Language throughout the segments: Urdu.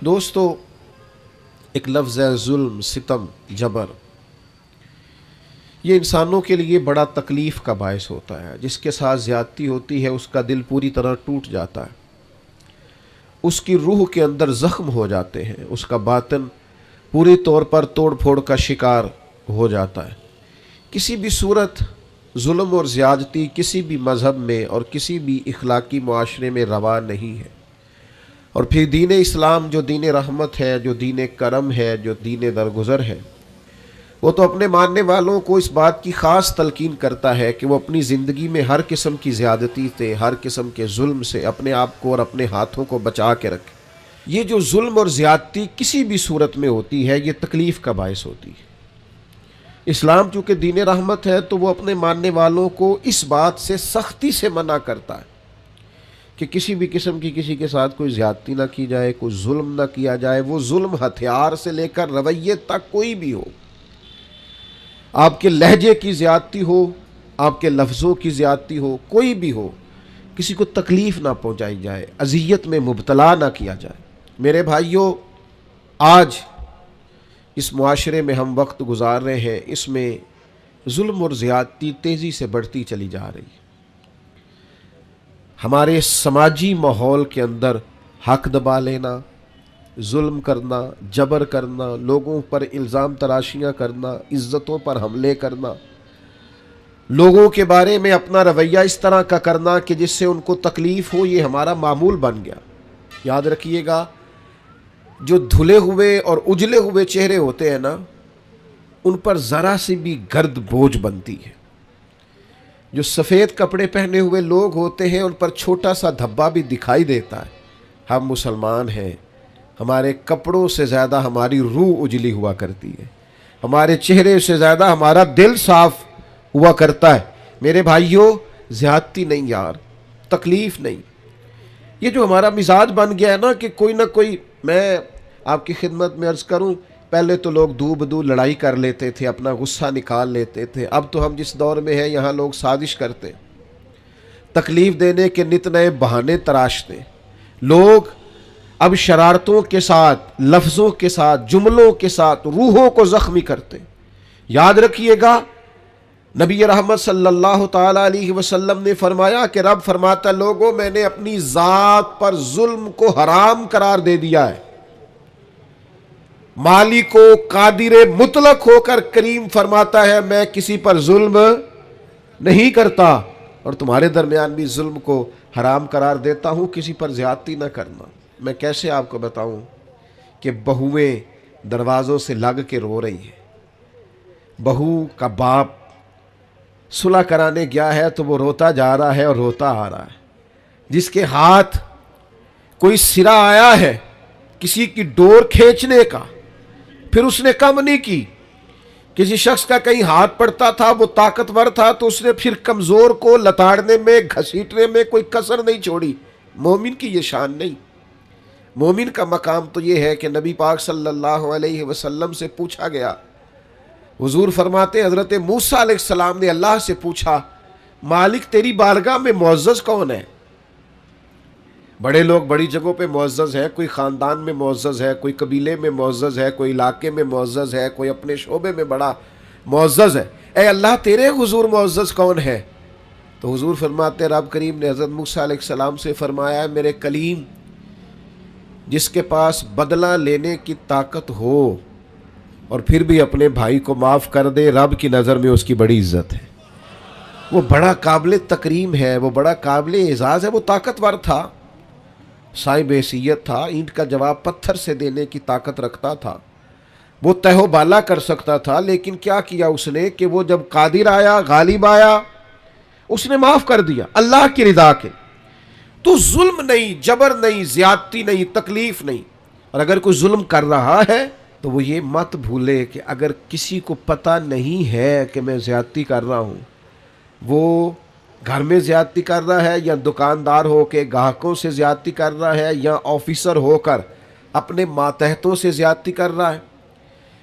دوستو، ایک لفظ ہے ظلم، ستم، جبر. یہ انسانوں کے لیے بڑا تکلیف کا باعث ہوتا ہے. جس کے ساتھ زیادتی ہوتی ہے اس کا دل پوری طرح ٹوٹ جاتا ہے، اس کی روح کے اندر زخم ہو جاتے ہیں، اس کا باطن پوری طور پر توڑ پھوڑ کا شکار ہو جاتا ہے. کسی بھی صورت ظلم اور زیادتی کسی بھی مذہب میں اور کسی بھی اخلاقی معاشرے میں روا نہیں ہے. اور پھر دین اسلام جو دین رحمت ہے، جو دین کرم ہے، جو دین درگزر ہے، وہ تو اپنے ماننے والوں کو اس بات کی خاص تلقین کرتا ہے کہ وہ اپنی زندگی میں ہر قسم کی زیادتی سے، ہر قسم کے ظلم سے اپنے آپ کو اور اپنے ہاتھوں کو بچا کے رکھے. یہ جو ظلم اور زیادتی کسی بھی صورت میں ہوتی ہے، یہ تکلیف کا باعث ہوتی ہے. اسلام چونکہ دین رحمت ہے تو وہ اپنے ماننے والوں کو اس بات سے سختی سے منع کرتا ہے کہ کسی بھی قسم کی کسی کے ساتھ کوئی زیادتی نہ کی جائے، کوئی ظلم نہ کیا جائے. وہ ظلم ہتھیار سے لے کر رویے تک کوئی بھی ہو، آپ کے لہجے کی زیادتی ہو، آپ کے لفظوں کی زیادتی ہو، کوئی بھی ہو، کسی کو تکلیف نہ پہنچائی جائے، اذیت میں مبتلا نہ کیا جائے. میرے بھائیوں، آج اس معاشرے میں ہم وقت گزار رہے ہیں، اس میں ظلم اور زیادتی تیزی سے بڑھتی چلی جا رہی ہے. ہمارے سماجی ماحول کے اندر حق دبا لینا، ظلم کرنا، جبر کرنا، لوگوں پر الزام تراشیاں کرنا، عزتوں پر حملے کرنا، لوگوں کے بارے میں اپنا رویہ اس طرح کا کرنا کہ جس سے ان کو تکلیف ہو، یہ ہمارا معمول بن گیا. یاد رکھیے گا، جو دھلے ہوئے اور اجلے ہوئے چہرے ہوتے ہیں نا، ان پر ذرا سی بھی گرد بوجھ بنتی ہے. جو سفید کپڑے پہنے ہوئے لوگ ہوتے ہیں ان پر چھوٹا سا دھبا بھی دکھائی دیتا ہے. ہم مسلمان ہیں، ہمارے کپڑوں سے زیادہ ہماری روح اجلی ہوا کرتی ہے، ہمارے چہرے سے زیادہ ہمارا دل صاف ہوا کرتا ہے. میرے بھائیوں، زیادتی نہیں یار، تکلیف نہیں. یہ جو ہمارا مزاج بن گیا ہے نا کہ کوئی نہ کوئی، میں آپ کی خدمت میں عرض کروں، پہلے تو لوگ دو بدو لڑائی کر لیتے تھے، اپنا غصہ نکال لیتے تھے. اب تو ہم جس دور میں ہیں یہاں لوگ سازش کرتے ہیں، تکلیف دینے کے نت نئے بہانے تراشتے. لوگ اب شرارتوں کے ساتھ، لفظوں کے ساتھ، جملوں کے ساتھ روحوں کو زخمی کرتے. یاد رکھیے گا، نبی رحمت صلی اللہ تعالی علیہ وسلم نے فرمایا کہ رب فرماتا، لوگوں میں نے اپنی ذات پر ظلم کو حرام قرار دے دیا ہے. مالک و قادر مطلق ہو کر کریم فرماتا ہے میں کسی پر ظلم نہیں کرتا، اور تمہارے درمیان بھی ظلم کو حرام قرار دیتا ہوں، کسی پر زیادتی نہ کرنا. میں کیسے آپ کو بتاؤں کہ بہویں دروازوں سے لگ کے رو رہی ہیں. بہو کا باپ صلح کرانے گیا ہے تو وہ روتا جا رہا ہے اور روتا آ رہا ہے. جس کے ہاتھ کوئی سرا آیا ہے کسی کی ڈور کھینچنے کا، پھر اس نے کم نہیں کی. کسی شخص کا کہیں ہاتھ پڑتا تھا، وہ طاقتور تھا تو اس نے پھر کمزور کو لتاڑنے میں، گھسیٹنے میں کوئی کسر نہیں چھوڑی. مومن کی یہ شان نہیں. مومن کا مقام تو یہ ہے کہ نبی پاک صلی اللہ علیہ وسلم سے پوچھا گیا، حضور فرماتے حضرت موسیٰ علیہ السلام نے اللہ سے پوچھا، مالک تیری بارگاہ میں معزز کون ہے؟ بڑے لوگ بڑی جگہوں پہ معزز ہے، کوئی خاندان میں معزز ہے، کوئی قبیلے میں معزز ہے، کوئی علاقے میں معزز ہے، کوئی اپنے شعبے میں بڑا معزز ہے. اے اللہ تیرے حضور معزز کون ہے؟ تو حضور فرماتے رب کریم نے حضرت موسیٰ علیہ السلام سے فرمایا، میرے کلیم، جس کے پاس بدلہ لینے کی طاقت ہو اور پھر بھی اپنے بھائی کو معاف کر دے، رب کی نظر میں اس کی بڑی عزت ہے. وہ بڑا قابل تکریم ہے، وہ بڑا قابل اعزاز ہے. وہ طاقتور تھا، صاحب حیثیت تھا، اینٹ کا جواب پتھر سے دینے کی طاقت رکھتا تھا، وہ تہ و بالا کر سکتا تھا. لیکن کیا کیا اس نے کہ وہ جب قادر آیا، غالب آیا، اس نے معاف کر دیا اللہ کی رضا کے. تو ظلم نہیں، جبر نہیں، زیادتی نہیں، تکلیف نہیں. اور اگر کوئی ظلم کر رہا ہے تو وہ یہ مت بھولے کہ اگر کسی کو پتہ نہیں ہے کہ میں زیادتی کر رہا ہوں، وہ گھر میں زیادتی کر رہا ہے یا دکاندار ہو کے گاہکوں سے زیادتی کر رہا ہے یا آفیسر ہو کر اپنے ماتحتوں سے زیادتی کر رہا ہے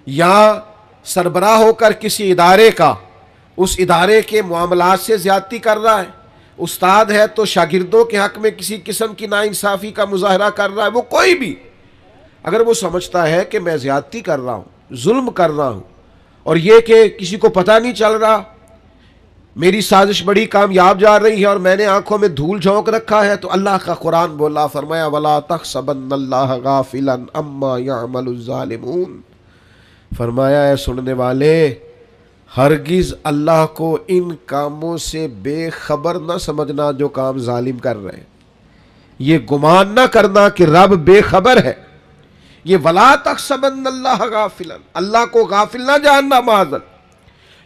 یا سربراہ ہو کر کسی ادارے کا، اس ادارے کے معاملات سے زیادتی کر رہا ہے، استاد ہے تو شاگردوں کے حق میں کسی قسم کی ناانصافی کا مظاہرہ کر رہا ہے، وہ کوئی بھی اگر وہ سمجھتا ہے کہ میں زیادتی کر رہا ہوں، ظلم کر رہا ہوں، اور یہ کہ کسی کو پتہ نہیں چل رہا، میری سازش بڑی کامیاب جا رہی ہے اور میں نے آنکھوں میں دھول جھونک رکھا ہے، تو اللہ کا قرآن بولا، فرمایا وَلَا تَحْسَبَنَّ اللَّهَ غَافِلًا عَمَّا يَعْمَلُ الظَّالِمُونَ، فرمایا اے سننے والے، ہرگز اللہ کو ان کاموں سے بے خبر نہ سمجھنا جو کام ظالم کر رہے ہیں۔ یہ گمان نہ کرنا کہ رب بے خبر ہے، یہ وَلَا تَحْسَبَنَّ اللَّهَ غَافِلًا، اللہ کو غافل نہ جاننا، معاذ،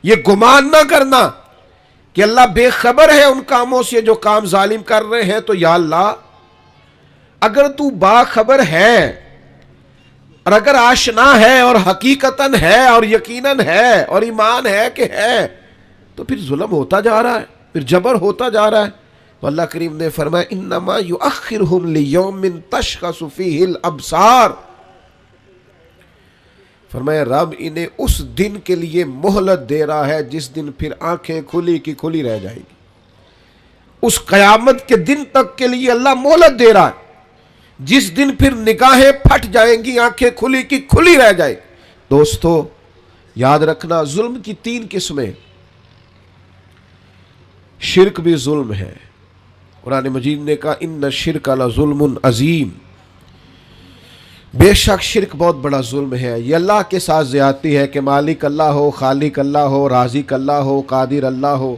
یہ گمان نہ کرنا کہ اللہ بے خبر ہے ان کاموں سے جو کام ظالم کر رہے ہیں۔ تو یا اللہ، اگر تو باخبر ہے اور اگر آشنا ہے اور حقیقتاً ہے اور یقیناً ہے اور ایمان ہے کہ ہے، تو پھر ظلم ہوتا جا رہا ہے، پھر جبر ہوتا جا رہا ہے۔ تو اللہ کریم نے فرمایا انما یؤخرہم لیوم تشخص فیہ الابصار، فرمایا رب انہیں اس دن کے لیے مہلت دے رہا ہے جس دن پھر آنکھیں کھلی کی کھلی رہ جائیں گی۔ اس قیامت کے دن تک کے لیے اللہ مہلت دے رہا ہے جس دن پھر نگاہیں پھٹ جائیں گی، آنکھیں کھلی کی کھلی رہ جائیں گی۔ دوستو یاد رکھنا، ظلم کی 3 قسمیں، شرک بھی ظلم ہے۔ قرآن مجید نے کہا ان الشرک لظلم عظیم، بے شک شرک بہت بڑا ظلم ہے۔ یہ اللہ کے ساتھ زیادتی ہے کہ مالک اللہ ہو، خالق اللہ ہو، رازق اللہ ہو، قادر اللہ ہو،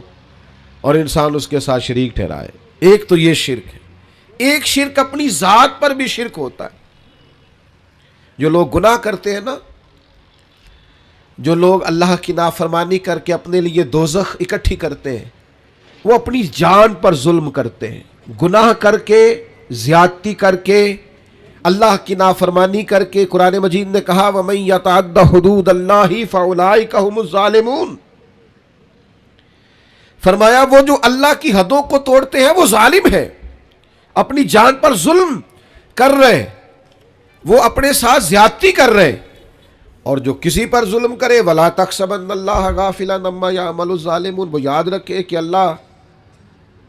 اور انسان اس کے ساتھ شریک ٹھہرائے۔ ایک تو یہ شرک ہے۔ ایک شرک اپنی ذات پر بھی شرک ہوتا ہے۔ جو لوگ گناہ کرتے ہیں نا، جو لوگ اللہ کی نافرمانی کر کے اپنے لیے دوزخ اکٹھی کرتے ہیں، وہ اپنی جان پر ظلم کرتے ہیں، گناہ کر کے، زیادتی کر کے، اللہ کی نافرمانی کر کے۔ قرآن مجید نے کہا وَمَن يَتَعَدَّ حُدُودَ اللَّهِ فَأُولَٰئِكَ هُمُ الظَّالِمُونَ، فرمایا وہ جو اللہ کی حدوں کو توڑتے ہیں وہ ظالم ہیں، اپنی جان پر ظلم کر رہے، وہ اپنے ساتھ زیادتی کر رہے۔ اور جو کسی پر ظلم کرے وَلَا تَحْسَبَنَّ اللَّهَ غَافِلًا عَمَّا يَعْمَلُ الظَّالِمُونَ، وہ یاد رکھے کہ اللہ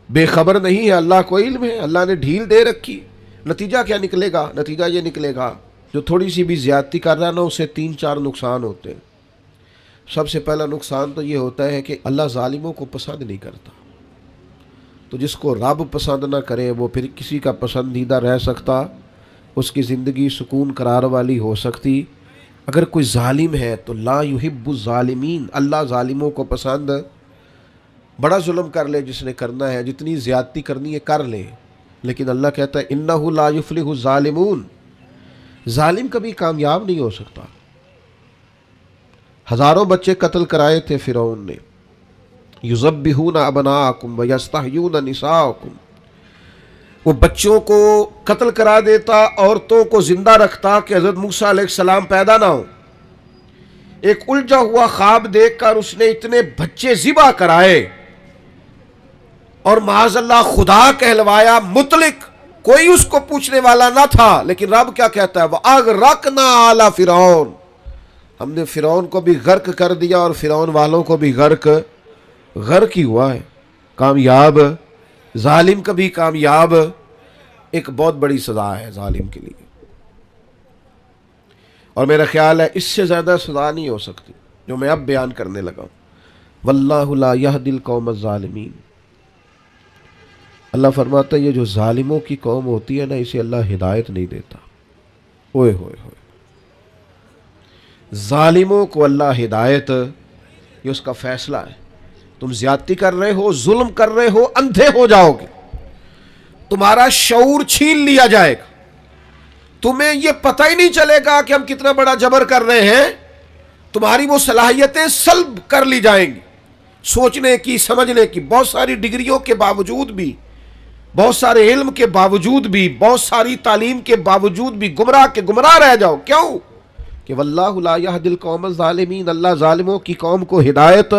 بے خبر نہیں ہے، اللہ کو علم ہے، اللہ نے ڈھیل دے رکھی۔ نتیجہ کیا نکلے گا؟ نتیجہ یہ نکلے گا جو تھوڑی سی بھی زیادتی کر رہا ہے نا، اسے 3-4 نقصان ہوتے ہیں۔ سب سے پہلا نقصان تو یہ ہوتا ہے کہ اللہ ظالموں کو پسند نہیں کرتا، تو جس کو رب پسند نہ کرے وہ پھر کسی کا پسندیدہ رہ سکتا، اس کی زندگی سکون قرار والی ہو سکتی۔ اگر کوئی ظالم ہے تو لا یحب الظالمین، اللہ ظالموں کو پسند، بڑا ظلم کر لے جس نے کرنا ہے، جتنی زیادتی کرنی ہے کر لے، لیکن اللہ کہتا ہے انہ لا یفلح الظالمون، ظالم کبھی کامیاب نہیں ہو سکتا۔ ہزاروں بچے قتل کرائے تھے فرعون نے، یذبحون ابناءکم ویستحیون نساءکم، وہ بچوں کو قتل کرا دیتا، عورتوں کو زندہ رکھتا کہ حضرت موسیٰ علیہ السلام پیدا نہ ہو۔ ایک الجھا ہوا خواب دیکھ کر اس نے اتنے بچے ذبح کرائے اور معاذ اللہ خدا کہلوایا، مطلق، کوئی اس کو پوچھنے والا نہ تھا۔ لیکن رب کیا کہتا ہے وَأَغْرَقْنَا آلَ فِرْعَوْنَ، ہم نے فرعون کو بھی غرق کر دیا اور فرعون والوں کو بھی غرق ہی ہوا ہے۔ کامیاب ظالم کبھی کامیاب، ایک بہت بڑی سزا ہے ظالم کے لیے، اور میرا خیال ہے اس سے زیادہ سزا نہیں ہو سکتی جو میں اب بیان کرنے لگا ہوں۔ وَاللَّهُ لَا يَهْدِي الْقَوْمَ الظَّالِمِينَ، اللہ فرماتا ہے یہ جو ظالموں کی قوم ہوتی ہے نا، اسے اللہ ہدایت نہیں دیتا۔ اوئے ہوئے ہوئے، ظالموں کو اللہ ہدایت، یہ اس کا فیصلہ ہے۔ تم زیادتی کر رہے ہو، ظلم کر رہے ہو، اندھے ہو جاؤ گے، تمہارا شعور چھین لیا جائے گا، تمہیں یہ پتہ ہی نہیں چلے گا کہ ہم کتنا بڑا جبر کر رہے ہیں، تمہاری وہ صلاحیتیں سلب کر لی جائیں گی، سوچنے کی، سمجھنے کی۔ بہت ساری ڈگریوں کے باوجود بھی، بہت سارے علم کے باوجود بھی، بہت ساری تعلیم کے باوجود بھی گمراہ کے گمراہ رہ جاؤ۔ کیوں؟ کہ واللہ لا یہدی القوم الظالمین، اللہ ظالموں کی قوم کو ہدایت،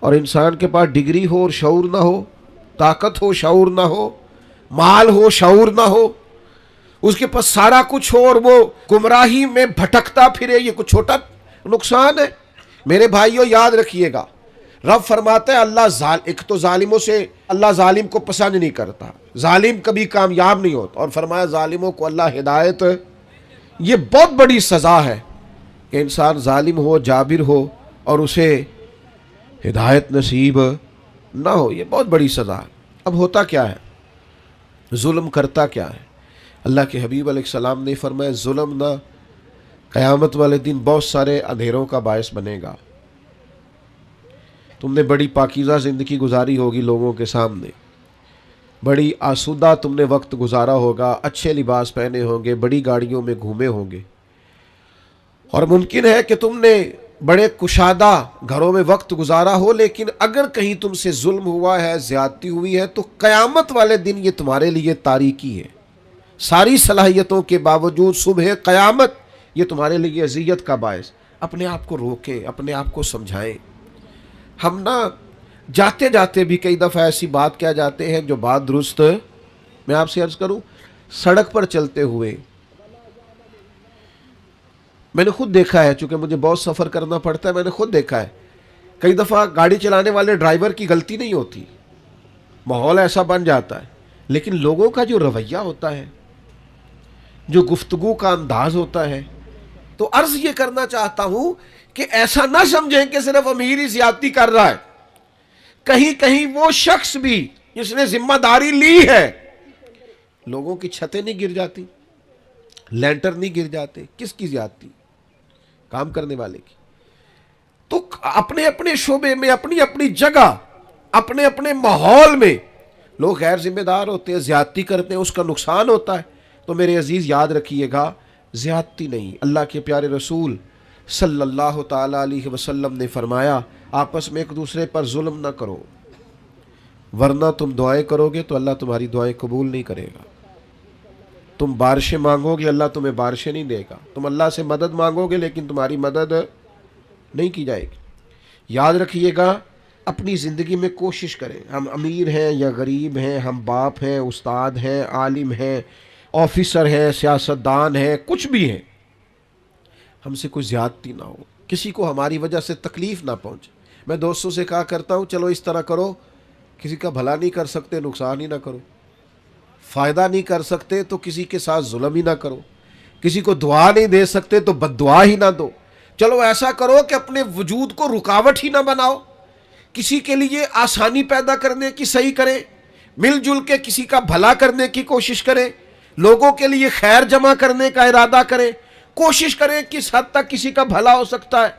اور انسان کے پاس ڈگری ہو اور شعور نہ ہو، طاقت ہو شعور نہ ہو، مال ہو شعور نہ ہو، اس کے پاس سارا کچھ ہو اور وہ گمراہی میں بھٹکتا پھرے، یہ کچھ چھوٹا نقصان ہے؟ میرے بھائیوں یاد رکھیے گا، رب فرماتا ہے اللہ ایک تو ظالموں سے اللہ ظالم کو پسند نہیں کرتا، ظالم کبھی کامیاب نہیں ہوتا، اور فرمایا ظالموں کو اللہ ہدایت یہ بہت بڑی سزا ہے کہ انسان ظالم ہو، جابر ہو اور اسے ہدایت نصیب نہ ہو، یہ بہت بڑی سزا ہے۔ اب ہوتا کیا ہے؟ ظلم کرتا کیا ہے؟ اللہ کے حبیب علیہ السلام نے فرمایا ظلم نہ قیامت والے دن بہت سارے اندھیروں کا باعث بنے گا۔ تم نے بڑی پاکیزہ زندگی گزاری ہوگی لوگوں کے سامنے، بڑی آسودہ تم نے وقت گزارا ہوگا، اچھے لباس پہنے ہوں گے، بڑی گاڑیوں میں گھومے ہوں گے، اور ممکن ہے کہ تم نے بڑے کشادہ گھروں میں وقت گزارا ہو، لیکن اگر کہیں تم سے ظلم ہوا ہے، زیادتی ہوئی ہے، تو قیامت والے دن یہ تمہارے لیے تاریکی ہے۔ ساری صلاحیتوں کے باوجود صبح قیامت یہ تمہارے لیے اذیت کا باعث۔ اپنے آپ کو روکیں، اپنے آپ کو سمجھائیں۔ ہم نا جاتے جاتے بھی کئی دفعہ ایسی بات کہہ جاتے ہیں جو بات درست، میں آپ سے عرض کروں، سڑک پر چلتے ہوئے میں نے خود دیکھا ہے، چونکہ مجھے بہت سفر کرنا پڑتا ہے، میں نے خود دیکھا ہے کئی دفعہ گاڑی چلانے والے ڈرائیور کی غلطی نہیں ہوتی، ماحول ایسا بن جاتا ہے، لیکن لوگوں کا جو رویہ ہوتا ہے، جو گفتگو کا انداز ہوتا ہے، تو عرض یہ کرنا چاہتا ہوں کہ ایسا نہ سمجھیں کہ صرف امیر ہی زیادتی کر رہا ہے، کہیں کہیں وہ شخص بھی جس نے ذمہ داری لی ہے، لوگوں کی چھتیں نہیں گر جاتی، لینٹر نہیں گر جاتے، کس کی زیادتی؟ کام کرنے والے کی۔ تو اپنے اپنے شعبے میں، اپنی اپنی جگہ، اپنے اپنے ماحول میں لوگ غیر ذمہ دار ہوتے ہیں، زیادتی کرتے ہیں، اس کا نقصان ہوتا ہے۔ تو میرے عزیز یاد رکھیے گا، زیادتی نہیں۔ اللہ کے پیارے رسول صلی اللہ تعالی علیہ وسلم نے فرمایا آپس میں ایک دوسرے پر ظلم نہ کرو، ورنہ تم دعائیں کرو گے تو اللہ تمہاری دعائیں قبول نہیں کرے گا۔ تم بارشیں مانگو گے، اللہ تمہیں بارشیں نہیں دے گا۔ تم اللہ سے مدد مانگو گے لیکن تمہاری مدد نہیں کی جائے گی۔ یاد رکھیے گا، اپنی زندگی میں کوشش کریں، ہم امیر ہیں یا غریب ہیں، ہم باپ ہیں، استاد ہیں، عالم ہیں، آفیسر ہیں، سیاستدان ہیں، کچھ بھی ہیں، ہم سے کوئی زیادتی نہ ہو، کسی کو ہماری وجہ سے تکلیف نہ پہنچے۔ میں دوستوں سے کہا کرتا ہوں چلو اس طرح کرو، کسی کا بھلا نہیں کر سکتے نقصان ہی نہ کرو، فائدہ نہیں کر سکتے تو کسی کے ساتھ ظلم ہی نہ کرو، کسی کو دعا نہیں دے سکتے تو بد دعا ہی نہ دو۔ چلو ایسا کرو کہ اپنے وجود کو رکاوٹ ہی نہ بناؤ، کسی کے لیے آسانی پیدا کرنے کی صحیح کریں، مل جل کے کسی کا بھلا کرنے کی کوشش کریں، لوگوں کے لیے خیر جمع کرنے کا ارادہ کریں، کوشش کریں کس حد تک کسی کا بھلا ہو سکتا ہے۔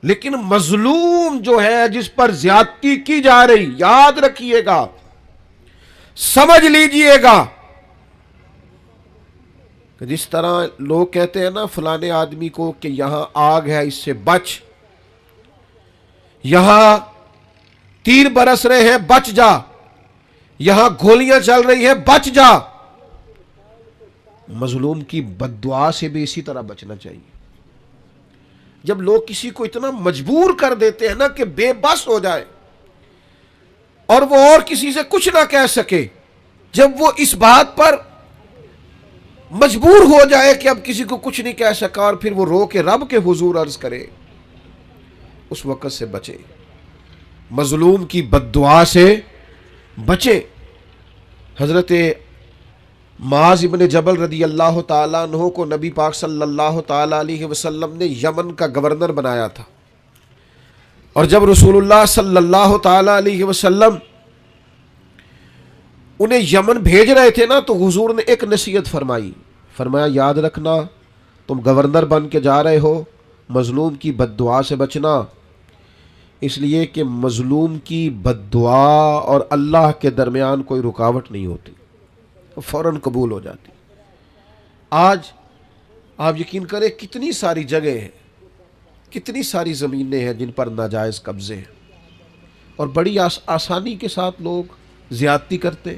لیکن مظلوم جو ہے، جس پر زیادتی کی جا رہی، یاد رکھیے گا، سمجھ لیجئے گا کہ جس طرح لوگ کہتے ہیں نا فلانے آدمی کو کہ یہاں آگ ہے اس سے بچ، یہاں تیر برس رہے ہیں بچ جا، یہاں گولیاں چل رہی ہیں بچ جا، مظلوم کی بد دعا سے بھی اسی طرح بچنا چاہیے۔ جب لوگ کسی کو اتنا مجبور کر دیتے ہیں نا کہ بے بس ہو جائے اور وہ اور کسی سے کچھ نہ کہہ سکے، جب وہ اس بات پر مجبور ہو جائے کہ اب کسی کو کچھ نہیں کہہ سکا اور پھر وہ رو کے رب کے حضور عرض کرے، اس وقت سے بچے، مظلوم کی بد دعا سے بچے۔ حضرت معاذ ابن جبل رضی اللہ تعالیٰ عنہ کو نبی پاک صلی اللہ تعالیٰ علیہ وسلم نے یمن کا گورنر بنایا تھا، اور جب رسول اللہ صلی اللہ تعالیٰ علیہ وسلم انہیں یمن بھیج رہے تھے نا، تو حضور نے ایک نصیحت فرمایا یاد رکھنا تم گورنر بن کے جا رہے ہو، مظلوم کی بد دعا سے بچنا، اس لیے کہ مظلوم کی بد دعا اور اللہ کے درمیان کوئی رکاوٹ نہیں ہوتی، فوراً قبول ہو جاتی۔ آج آپ یقین کریں کتنی ساری جگہیں ہیں، کتنی ساری زمینیں ہیں جن پر ناجائز قبضے ہیں، اور بڑی آسانی کے ساتھ لوگ زیادتی کرتے،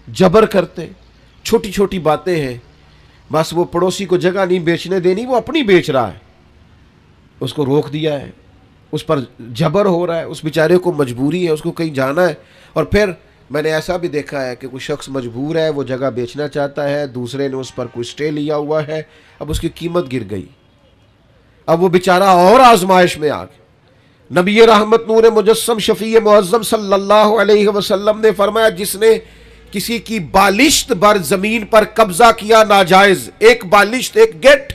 جبر کرتے، چھوٹی چھوٹی باتیں ہیں، بس وہ پڑوسی کو جگہ نہیں بیچنے دینی، وہ اپنی بیچ رہا ہے، اس کو روک دیا ہے، اس پر جبر ہو رہا ہے، اس بیچارے کو مجبوری ہے، اس کو کہیں جانا ہے، اور پھر میں نے ایسا بھی دیکھا ہے کہ کوئی شخص مجبور ہے، وہ جگہ بیچنا چاہتا ہے، دوسرے نے اس پر کوئی سٹے لیا ہوا ہے، اب اس کی قیمت گر گئی، اب وہ بیچارہ اور آزمائش میں آ گیا۔ نبی رحمت نور مجسم شفیع معظم صلی اللہ علیہ وسلم نے فرمایا جس نے کسی کی بالشت بر زمین پر قبضہ کیا ناجائز، ایک بالشت، ایک گیٹ،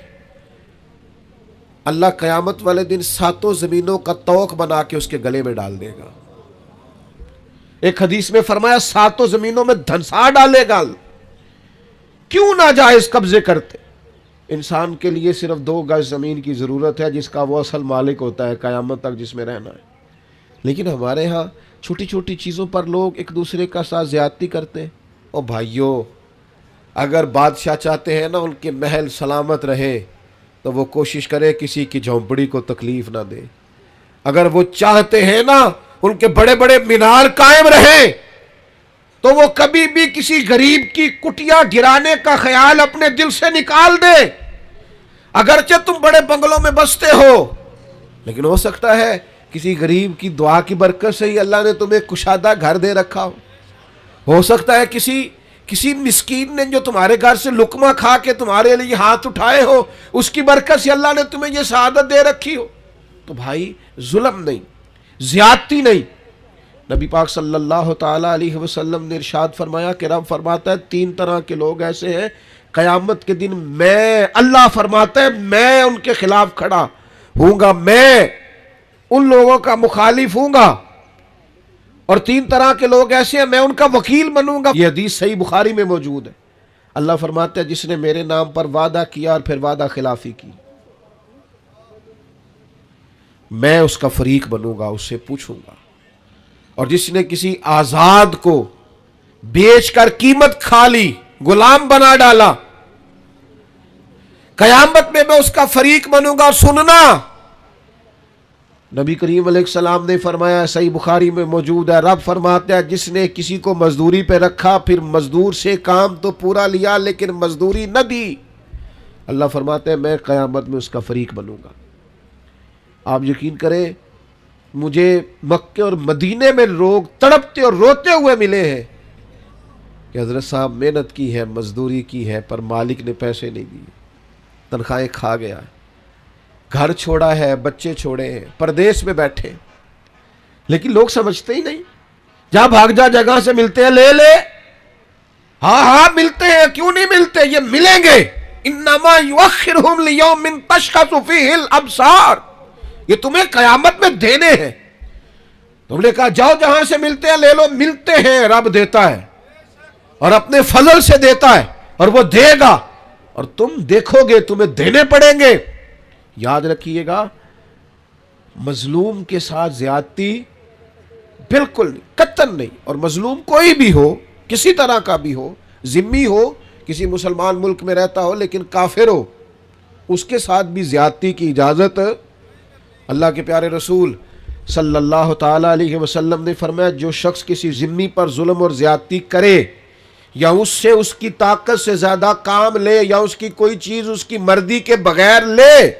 اللہ قیامت والے دن 7 زمینوں کا توق بنا کے اس کے گلے میں ڈال دے گا۔ ایک حدیث میں فرمایا 7 زمینوں میں دھنسا ڈالے گا۔ کیوں ناجائز قبضے کرتے؟ انسان کے لیے صرف 2 گز زمین کی ضرورت ہے، جس کا وہ اصل مالک ہوتا ہے قیامت تک، جس میں رہنا ہے۔ لیکن ہمارے ہاں چھوٹی چھوٹی چیزوں پر لوگ ایک دوسرے کا ساتھ زیادتی کرتے ہیں۔ اور بھائیوں، اگر بادشاہ چاہتے ہیں نا ان کے محل سلامت رہے تو وہ کوشش کرے کسی کی جھونپڑی کو تکلیف نہ دے۔ اگر وہ چاہتے ہیں نا ان کے بڑے بڑے مینار قائم رہیں تو وہ کبھی بھی کسی غریب کی کٹیا گرانے کا خیال اپنے دل سے نکال دے۔ اگرچہ تم بڑے بنگلوں میں بستے ہو، لیکن ہو سکتا ہے کسی غریب کی دعا کی برکت سے ہی اللہ نے تمہیں کشادہ گھر دے رکھا ہو سکتا ہے کسی مسکین نے جو تمہارے گھر سے لقمہ کھا کے تمہارے لیے ہاتھ اٹھائے ہو، اس کی برکت سے اللہ نے تمہیں یہ سعادت دے رکھی ہو۔ تو بھائی، ظلم نہیں، زیادتی نہیں۔ نبی پاک صلی اللہ تعالی علیہ وسلم نے ارشاد فرمایا کہ رب فرماتا ہے 3 طرح کے لوگ ایسے ہیں قیامت کے دن اللہ فرماتا ہے میں ان کے خلاف کھڑا ہوں گا، میں ان لوگوں کا مخالف ہوں گا، اور 3 طرح کے لوگ ایسے ہیں میں ان کا وکیل بنوں گا۔ یہ حدیث صحیح بخاری میں موجود ہے۔ اللہ فرماتا ہے جس نے میرے نام پر وعدہ کیا اور پھر وعدہ خلافی کی، میں اس کا فریق بنوں گا، اس سے پوچھوں گا۔ اور جس نے کسی آزاد کو بیچ کر قیمت کھا لی، غلام بنا ڈالا، قیامت میں اس کا فریق بنوں گا۔ اور سننا، نبی کریم علیہ السلام نے فرمایا، صحیح بخاری میں موجود ہے، رب فرماتا ہے جس نے کسی کو مزدوری پہ رکھا پھر مزدور سے کام تو پورا لیا لیکن مزدوری نہ دی، اللہ فرماتا ہے میں قیامت میں اس کا فریق بنوں گا۔ آپ یقین کریں، مجھے مکے اور مدینے میں لوگ تڑپتے اور روتے ہوئے ملے ہیں کہ حضرت صاحب محنت کی ہے، مزدوری کی ہے، پر مالک نے پیسے نہیں دیے، تنخواہیں کھا گیا ہے، گھر چھوڑا ہے، بچے چھوڑے ہیں، پردیس میں بیٹھے، لیکن لوگ سمجھتے ہی نہیں۔ جہاں بھاگ جا جگہ سے ملتے ہیں لے لے، ہاں ملتے ہیں، کیوں نہیں ملتے، یہ ملیں گے۔ انما یؤخرہم لیوم تشخص فیہ الابصار، یہ تمہیں قیامت میں دینے ہیں۔ تم نے کہا جاؤ جہاں سے ملتے ہیں لے لو، ملتے ہیں، رب دیتا ہے اور اپنے فضل سے دیتا ہے اور وہ دے گا، اور تم دیکھو گے تمہیں دینے پڑیں گے۔ یاد رکھیے گا، مظلوم کے ساتھ زیادتی بالکل نہیں، قطعاً نہیں۔ اور مظلوم کوئی بھی ہو، کسی طرح کا بھی ہو، ذمی ہو، کسی مسلمان ملک میں رہتا ہو لیکن کافر ہو، اس کے ساتھ بھی زیادتی کی اجازت اللہ کے پیارے رسول صلی اللہ تعالی علیہ وسلم نے فرمایا جو شخص کسی ذمی پر ظلم اور زیادتی کرے یا اس سے اس کی طاقت سے زیادہ کام لے یا اس کی کوئی چیز اس کی مرضی کے بغیر لے،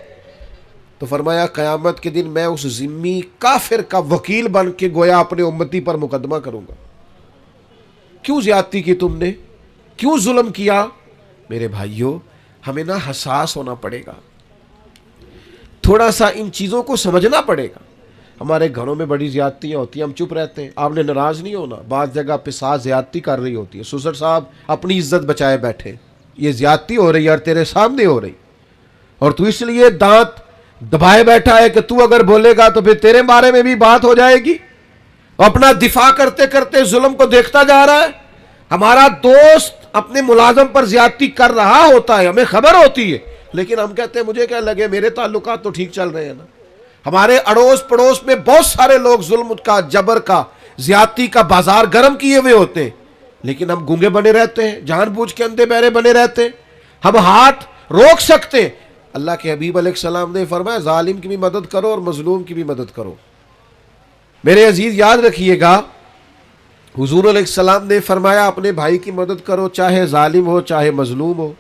تو فرمایا قیامت کے دن میں اس ذمی کافر کا وکیل بن کے گویا اپنے امتی پر مقدمہ کروں گا۔ کیوں زیادتی کی تم نے؟ کیوں ظلم کیا؟ میرے بھائیوں، ہمیں نا حساس ہونا پڑے گا، تھوڑا سا ان چیزوں کو سمجھنا پڑے گا۔ ہمارے گھروں میں بڑی زیادتیاں ہوتی ہیں، ہم چپ رہتے ہیں، آپ نے ناراض نہیں ہونا۔ بعض جگہ پہ ساتھ زیادتی کر رہی ہوتی ہے، سسر صاحب اپنی عزت بچائے بیٹھے، یہ زیادتی ہو رہی ہے اور تیرے سامنے ہو رہی، اور تو اس لیے دانت دبائے بیٹھا ہے کہ تو اگر بولے گا تو پھر تیرے بارے میں بھی بات ہو جائے گی، اپنا دفاع کرتے کرتے ظلم کو دیکھتا جا رہا ہے۔ ہمارا دوست اپنے ملازم پر زیادتی کر رہا ہوتا ہے، ہمیں خبر ہوتی ہے، لیکن ہم کہتے ہیں مجھے کیا لگے، میرے تعلقات تو ٹھیک چل رہے ہیں نا۔ ہمارے اڑوس پڑوس میں بہت سارے لوگ ظلم کا، جبر کا، زیادتی کا بازار گرم کیے ہوئے ہوتے ہیں، لیکن ہم گونگے بنے رہتے ہیں، جان بوجھ کے اندھے بہرے بنے رہتے ہیں۔ ہم ہاتھ روک سکتے ہیں۔ اللہ کے حبیب علیہ السلام نے فرمایا ظالم کی بھی مدد کرو اور مظلوم کی بھی مدد کرو۔ میرے عزیز یاد رکھیے گا، حضور علیہ السلام نے فرمایا اپنے بھائی کی مدد کرو، چاہے ظالم ہو چاہے مظلوم ہو۔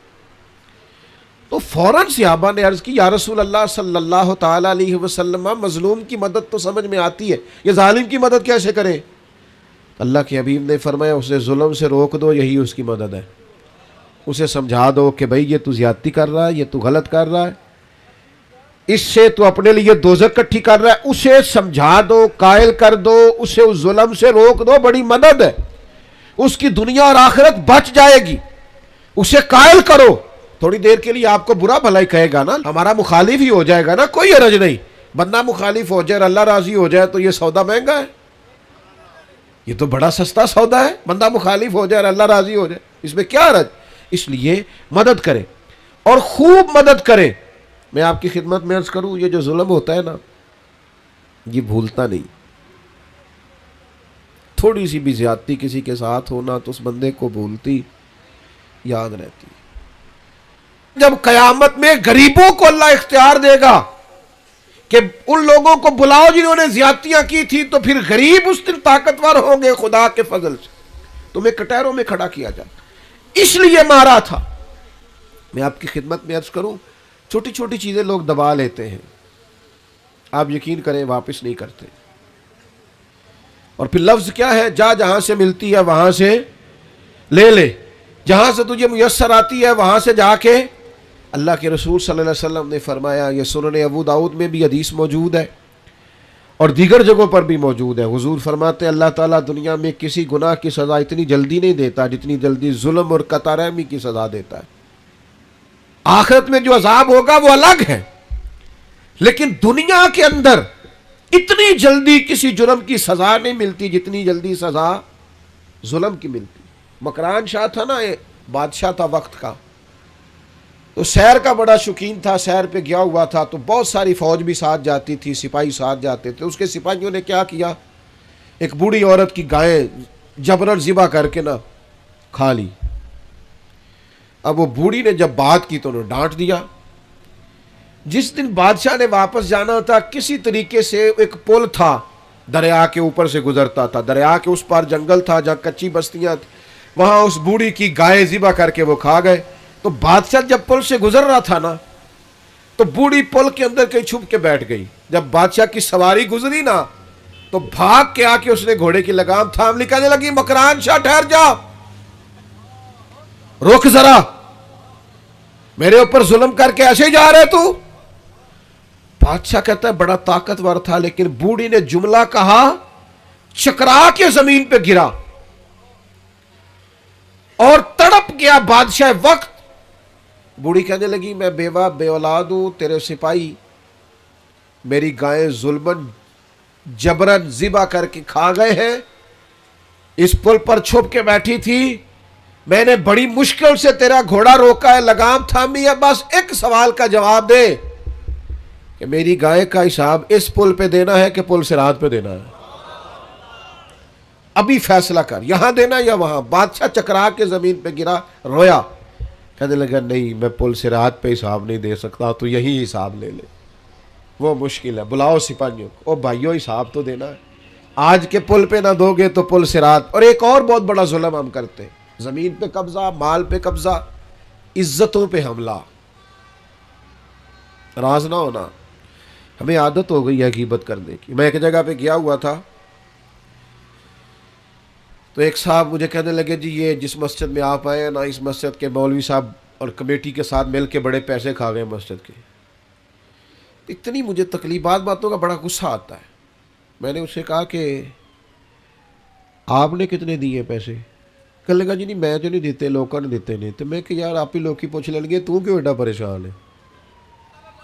تو فوراً صحابہ نے عرض کی یا رسول اللہ صلی اللہ تعالی علیہ وسلم، مظلوم کی مدد تو سمجھ میں آتی ہے، یہ ظالم کی مدد کیسے کریں؟ اللہ کے حبیب نے فرمایا اسے ظلم سے روک دو، یہی اس کی مدد ہے۔ اسے سمجھا دو کہ بھائی یہ تو زیادتی کر رہا ہے، یہ تو غلط کر رہا ہے، اس سے تو اپنے لیے دوزخ کٹھی کر رہا ہے، اسے سمجھا دو، قائل کر دو، اسے اس ظلم سے روک دو، بڑی مدد ہے۔ اس کی دنیا اور آخرت بچ جائے گی. اسے قائل کرو. تھوڑی دیر کے لیے آپ کو برا بھلا ہی کہے گا نا, ہمارا مخالف ہی ہو جائے گا نا, کوئی حرج نہیں. بندہ مخالف ہو جائے اور اللہ راضی ہو جائے تو یہ سودا مہنگا ہے؟ یہ تو بڑا سستا سودا ہے. بندہ مخالف ہو جائے اور اللہ راضی ہو جائے, اس میں کیا حرج؟ اس لیے مدد کریں اور خوب مدد کریں. میں آپ کی خدمت میں عرض کروں, یہ جو ظلم ہوتا ہے نا, یہ بھولتا نہیں. تھوڑی سی بھی زیادتی کسی کے ساتھ ہونا تو اس بندے کو بھولتی یاد رہتی. جب قیامت میں غریبوں کو اللہ اختیار دے گا کہ ان لوگوں کو بلاؤ جنہوں نے زیادتیاں کی تھی, تو پھر غریب اس دن طاقتور ہوں گے خدا کے فضل سے. تمہیں کٹہروں میں کھڑا کیا جائے, اس لیے مارا تھا. میں آپ کی خدمت میں عرض کروں, چھوٹی چھوٹی چیزیں لوگ دبا لیتے ہیں, آپ یقین کریں واپس نہیں کرتے. اور پھر لفظ کیا ہے, جا جہاں سے ملتی ہے وہاں سے لے لے, جہاں سے تجھے میسر آتی ہے وہاں سے جا کے. اللہ کے رسول صلی اللہ علیہ وسلم نے فرمایا, یہ سنن ابو داؤد میں بھی حدیث موجود ہے اور دیگر جگہوں پر بھی موجود ہے. حضور فرماتے ہیں اللہ تعالیٰ دنیا میں کسی گناہ کی سزا اتنی جلدی نہیں دیتا جتنی جلدی ظلم اور قطع رحمی کی سزا دیتا ہے. آخرت میں جو عذاب ہوگا وہ الگ ہے, لیکن دنیا کے اندر اتنی جلدی کسی جرم کی سزا نہیں ملتی جتنی جلدی سزا ظلم کی ملتی. مکران شاہ تھا نا, بادشاہ تھا وقت کا, تو سیر کا بڑا شوقین تھا. سیر پہ گیا ہوا تھا تو بہت ساری فوج بھی ساتھ جاتی تھی, سپاہی ساتھ جاتے تھے. اس کے سپاہیوں نے کیا کیا, ایک بوڑھی عورت کی گائے جبرن ذبح کر کے نا کھا لی. اب وہ بوڑھی نے جب بات کی تو انہوں نے ڈانٹ دیا. جس دن بادشاہ نے واپس جانا تھا, کسی طریقے سے ایک پل تھا دریا کے اوپر سے گزرتا تھا, دریا کے اس پار جنگل تھا جہاں کچی بستیاں تھیں, وہاں اس بوڑھی کی گائے ذبح کر کے وہ کھا گئے. تو بادشاہ جب پل سے گزر رہا تھا نا, تو بوڑھی پل کے اندر کہیں چھپ کے بیٹھ گئی. جب بادشاہ کی سواری گزری نا, تو بھاگ کے آ کے اس نے گھوڑے کی لگام تھام لی, کہنے لگی مکران شاہ ٹھہر جا, رک ذرا, میرے اوپر ظلم کر کے ایسے جا رہے تو. بادشاہ کہتا ہے بڑا طاقتور تھا, لیکن بوڑھی نے جملہ کہا, چکرا کے زمین پہ گرا اور تڑپ گیا بادشاہ وقت. بوڑھی کہنے لگی میں بیوہ بے اولاد ہوں, تیرے سپاہی میری گائیں ظلمن جبرن ذبح کر کے کھا گئے ہیں, اس پل پر چھپ کے بیٹھی تھی, میں نے بڑی مشکل سے تیرا گھوڑا روکا ہے, لگام تھامی ہے, بس ایک سوال کا جواب دے کہ میری گائے کا حساب اس پل پہ دینا ہے کہ پل صراط پہ دینا ہے, ابھی فیصلہ کر, یہاں دینا یا وہاں. بادشاہ چکرا کے زمین پہ گرا, رویا, کہنے لگا نہیں میں پل صراط پہ حساب نہیں دے سکتا, تو یہی حساب لے لے, وہ مشکل ہے. بلاؤ سپاہیوں کو, او بھائیو حساب تو دینا ہے, آج کے پل پہ نہ دو گے تو پل صراط. اور ایک اور بہت بڑا ظلم ہم کرتے ہیں, زمین پہ قبضہ, مال پہ قبضہ, عزتوں پہ حملہ. راز نہ ہونا, ہمیں عادت ہو گئی ہے غیبت کرنے کی. میں ایک جگہ پہ گیا ہوا تھا, تو ایک صاحب مجھے کہنے لگے جی یہ جس مسجد میں آپ آئے ہیں نا, اس مسجد کے مولوی صاحب اور کمیٹی کے ساتھ مل کے بڑے پیسے کھا گئے مسجد کے. اتنی مجھے تکلیف, باتوں کا بڑا غصہ آتا ہے. میں نے اس سے کہا کہ آپ نے کتنے دیے پیسے؟ کہنے لگا جی نہیں میں تو نہیں دیتے, لوگوں نے دیتے نہیں. تو میں کہ یار آپ ہی لوگ ہی پوچھ لیں گے, تو کیوں ایڈا پریشان ہے؟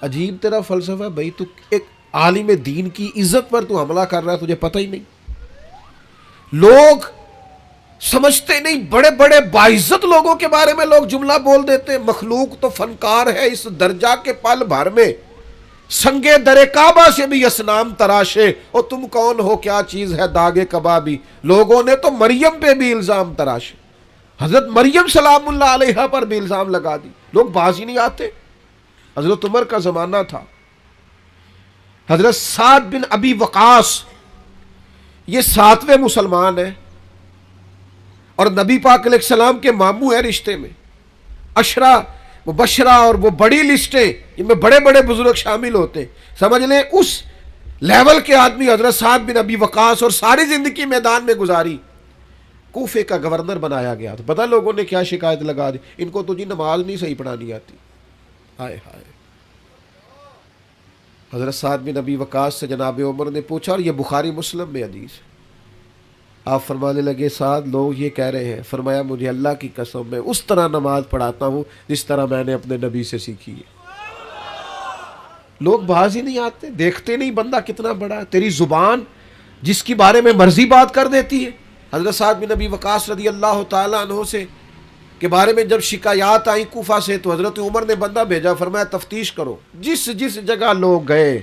عجیب تیرا فلسفہ بھائی, تو ایک عالم دین کی عزت پر تو حملہ کر رہا ہے, تجھے پتہ ہی نہیں. لوگ سمجھتے نہیں, بڑے بڑے باعزت لوگوں کے بارے میں لوگ جملہ بول دیتے, مخلوق تو فنکار ہے اس درجہ کے پل بھر میں, سنگے در کعبہ سے بھی اسنام تراشے, اور تم کون ہو کیا چیز ہے داغ کبابی. لوگوں نے تو مریم پہ بھی الزام تراشے, حضرت مریم سلام اللہ علیہا پر بھی الزام لگا دی. لوگ باز ہی نہیں آتے. حضرت عمر کا زمانہ تھا, حضرت سعد بن ابی وقاص یہ 7ویں مسلمان ہیں اور نبی پاک علیہ السلام کے ماموں ہیں رشتے میں. عشرہ مبشرہ اور وہ بڑی لسٹیں جن میں بڑے بڑے بزرگ شامل ہوتے ہیں, سمجھ لیں اس لیول کے آدمی حضرت سعد بن ابی وقاص, اور ساری زندگی میدان میں گزاری. کوفے کا گورنر بنایا گیا تو پتہ لوگوں نے کیا شکایت لگا دی, ان کو تو جی نماز نہیں صحیح پڑھانی آتی. ہائے ہائے. حضرت سعد بن ابی وقاص سے جناب عمر نے پوچھا, اور یہ بخاری مسلم میں حدیث ہے, آپ فرمانے لگے سعد لوگ یہ کہہ رہے ہیں. فرمایا مجھے اللہ کی قسم میں اس طرح نماز پڑھاتا ہوں جس طرح میں نے اپنے نبی سے سیکھی ہے. لوگ باز ہی نہیں آتے, دیکھتے نہیں بندہ کتنا بڑا ہے. تیری زبان جس کی بارے میں مرضی بات کر دیتی ہے. حضرت سعد بن ابی وقاص رضی اللہ تعالیٰ عنہ سے کے بارے میں جب شکایات آئیں کوفہ سے تو حضرت عمر نے بندہ بھیجا, فرمایا تفتیش کرو. جس جس جگہ لوگ گئے,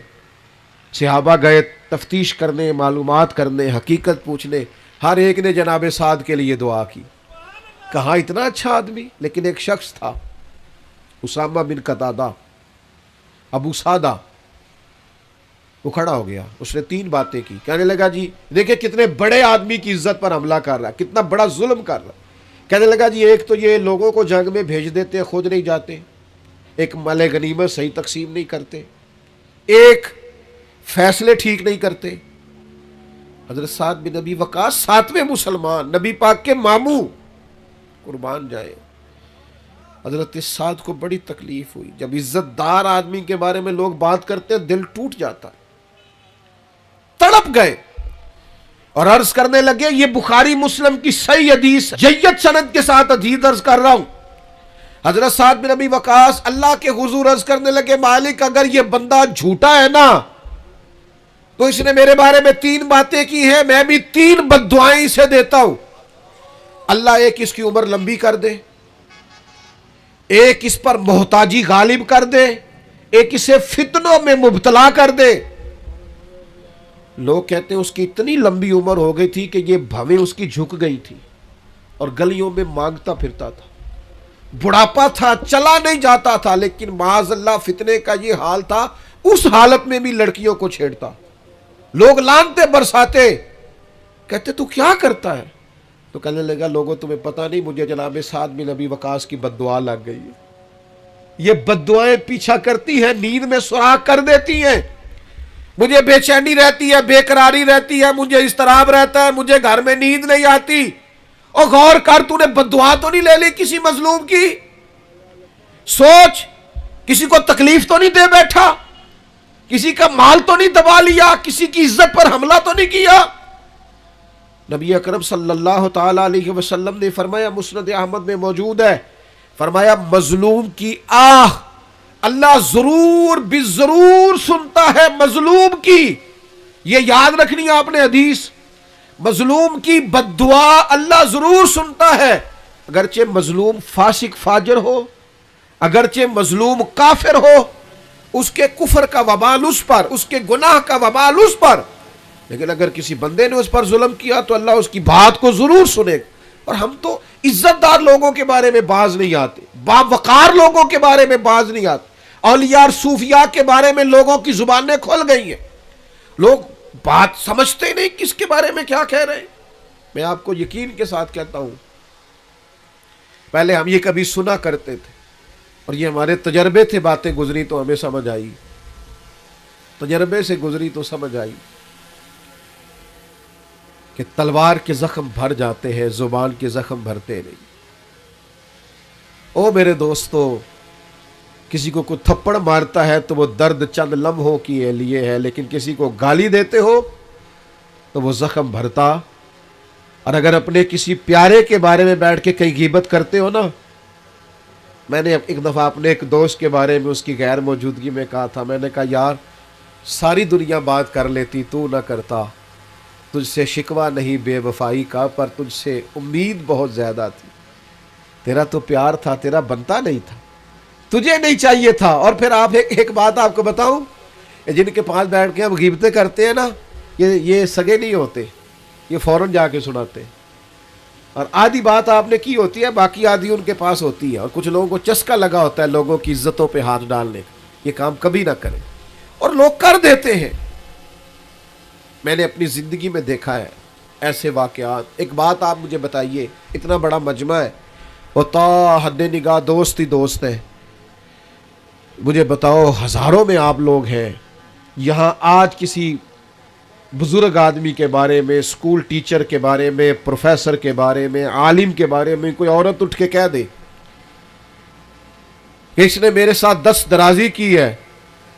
صحابہ گئے تفتیش کرنے, معلومات کرنے, حقیقت پوچھنے, ہر ایک نے جناب سعد کے لیے دعا کی. کہاں اتنا اچھا آدمی. لیکن ایک شخص تھا اسامہ بن قتادہ ابو سعدہ, وہ کھڑا ہو گیا. اس نے 3 باتیں کی. کہنے لگا جی دیکھیں کتنے بڑے آدمی کی عزت پر حملہ کر رہا ہے, کتنا بڑا ظلم کر رہا ہے. کہنے لگا جی ایک تو یہ لوگوں کو جنگ میں بھیج دیتے ہیں, خود نہیں جاتے. ایک مال غنیمت صحیح تقسیم نہیں کرتے. ایک فیصلے ٹھیک نہیں کرتے. حضرت سعد بن ابی وقاص 7ویں مسلمان, نبی پاک کے ماموں, قربان جائے. حضرت سعد کو بڑی تکلیف ہوئی. جب عزت دار آدمی کے بارے میں لوگ بات کرتے ہیں دل ٹوٹ جاتا ہے. تڑپ گئے اور عرض کرنے لگے یہ بخاری مسلم کی صحیح حدیث جید سند کے ساتھ حدیث عرض کر رہا ہوں. حضرت سعد بن ابی وقاص اللہ کے حضور عرض کرنے لگے مالک اگر یہ بندہ جھوٹا ہے نا تو اس نے میرے بارے میں 3 باتیں کی ہیں, میں بھی 3 بد دعائیں اسے دیتا ہوں. اللہ ایک اس کی عمر لمبی کر دے, ایک اس پر محتاجی غالب کر دے, ایک اسے فتنوں میں مبتلا کر دے. لوگ کہتے ہیں اس کی اتنی لمبی عمر ہو گئی تھی کہ یہ بھویں اس کی جھک گئی تھی اور گلیوں میں مانگتا پھرتا تھا. بڑھاپا تھا, چلا نہیں جاتا تھا, لیکن معاذ اللہ فتنے کا یہ حال تھا. اس حالت میں بھی لڑکیوں کو چھیڑتا. لوگ لانتے برساتے, کہتے تو کیا کرتا ہے. تو کہنے لگا لوگوں تمہیں پتہ نہیں مجھے جناب سعد بن ابی وقاص کی بد دعا لگ گئی ہے. یہ بد دعائیں پیچھا کرتی ہیں, نیند میں سراغ کر دیتی ہیں. مجھے بے چینی رہتی ہے, بے قراری رہتی ہے, مجھے اضطراب رہتا ہے, مجھے گھر میں نیند نہیں آتی. اور غور کر تو نے بد دعا تو نہیں لے لی کسی مظلوم کی. سوچ کسی کو تکلیف تو نہیں دے بیٹھا, کسی کا مال تو نہیں دبا لیا, کسی کی عزت پر حملہ تو نہیں کیا. نبی اکرم صلی اللہ تعالی علیہ وسلم نے فرمایا, مسند احمد میں موجود ہے, فرمایا مظلوم کی آہ اللہ ضرور بالضرور سنتا ہے. مظلوم کی, یہ یاد رکھنی آپ نے حدیث, مظلوم کی بد دعا اللہ ضرور سنتا ہے. اگرچہ مظلوم فاسق فاجر ہو, اگرچہ مظلوم کافر ہو, اس کے کفر کا وبال اس پر, اس کے گناہ کا وبال اس پر, لیکن اگر کسی بندے نے اس پر ظلم کیا تو اللہ اس کی بات کو ضرور سنے. اور ہم تو عزت دار لوگوں کے بارے میں باز نہیں آتے, باوقار لوگوں کے بارے میں باز نہیں آتے. اولیاء اور صوفیاء کے بارے میں لوگوں کی زبانیں کھل گئی ہیں, لوگ بات سمجھتے نہیں کس کے بارے میں کیا کہہ رہے ہیں. میں آپ کو یقین کے ساتھ کہتا ہوں, پہلے ہم یہ کبھی سنا کرتے تھے اور یہ ہمارے تجربے تھے, باتیں گزری تو ہمیں سمجھ آئی, تجربے سے گزری تو سمجھ آئی کہ تلوار کے زخم بھر جاتے ہیں, زبان کے زخم بھرتے نہیں. او میرے دوستو, کسی کو کوئی تھپڑ مارتا ہے تو وہ درد چند لمحوں کے لیے ہے, لیکن کسی کو گالی دیتے ہو تو وہ زخم بھرتا. اور اگر اپنے کسی پیارے کے بارے میں بیٹھ کے کئی غیبت کرتے ہو نا, میں نے ایک دفعہ اپنے ایک دوست کے بارے میں اس کی غیر موجودگی میں کہا تھا, میں نے کہا یار ساری دنیا بات کر لیتی تو نہ کرتا, تجھ سے شکوہ نہیں بے وفائی کا, پر تجھ سے امید بہت زیادہ تھی. تیرا تو پیار تھا, تیرا بنتا نہیں تھا, تجھے نہیں چاہیے تھا. اور پھر آپ ایک بات آپ کو بتاؤں, جن کے پاس بیٹھ کے ہم غیبتیں کرتے ہیں نا, یہ سگے نہیں ہوتے, یہ فوراً جا کے سناتے ہیں. اور آدھی بات آپ نے کی ہوتی ہے, باقی آدھی ان کے پاس ہوتی ہے. اور کچھ لوگوں کو چسکا لگا ہوتا ہے لوگوں کی عزتوں پہ ہاتھ ڈالنے کا. یہ کام کبھی نہ کریں, اور لوگ کر دیتے ہیں. میں نے اپنی زندگی میں دیکھا ہے ایسے واقعات. ایک بات آپ مجھے بتائیے, اتنا بڑا مجمع ہے, ہوتا حد نگاہ دوست ہی دوست ہیں, مجھے بتاؤ ہزاروں میں آپ لوگ ہیں یہاں, آج کسی بزرگ آدمی کے بارے میں, اسکول ٹیچر کے بارے میں, پروفیسر کے بارے میں, عالم کے بارے میں کوئی عورت اٹھ کے کہہ دے کہ اس نے میرے ساتھ 10 درازی کی ہے,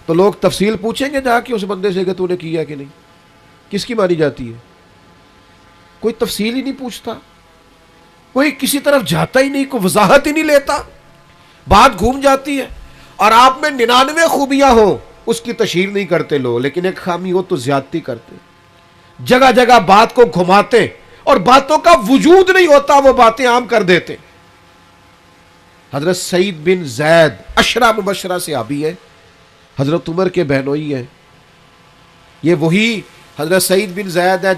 تو لوگ تفصیل پوچھیں گے جا کے اس بندے سے کہ تو نے کیا کہ نہیں. کس کی مانی جاتی ہے؟ کوئی تفصیل ہی نہیں پوچھتا, کوئی کسی طرف جاتا ہی نہیں, کوئی وضاحت ہی نہیں لیتا, بات گھوم جاتی ہے. اور آپ میں 99 خوبیاں ہوں اس کی تشہیر نہیں کرتے لوگ, لیکن ایک خامی ہو تو زیادتی کرتے, جگہ جگہ بات کو گھماتے, اور باتوں کا وجود نہیں ہوتا وہ باتیں عام کر دیتے. حضرت سعید بن زید عشرہ مبشرہ صحابی ہیں, حضرت عمر کے بہنوئی ہیں. یہ وہی حضرت سعید بن زید ہیں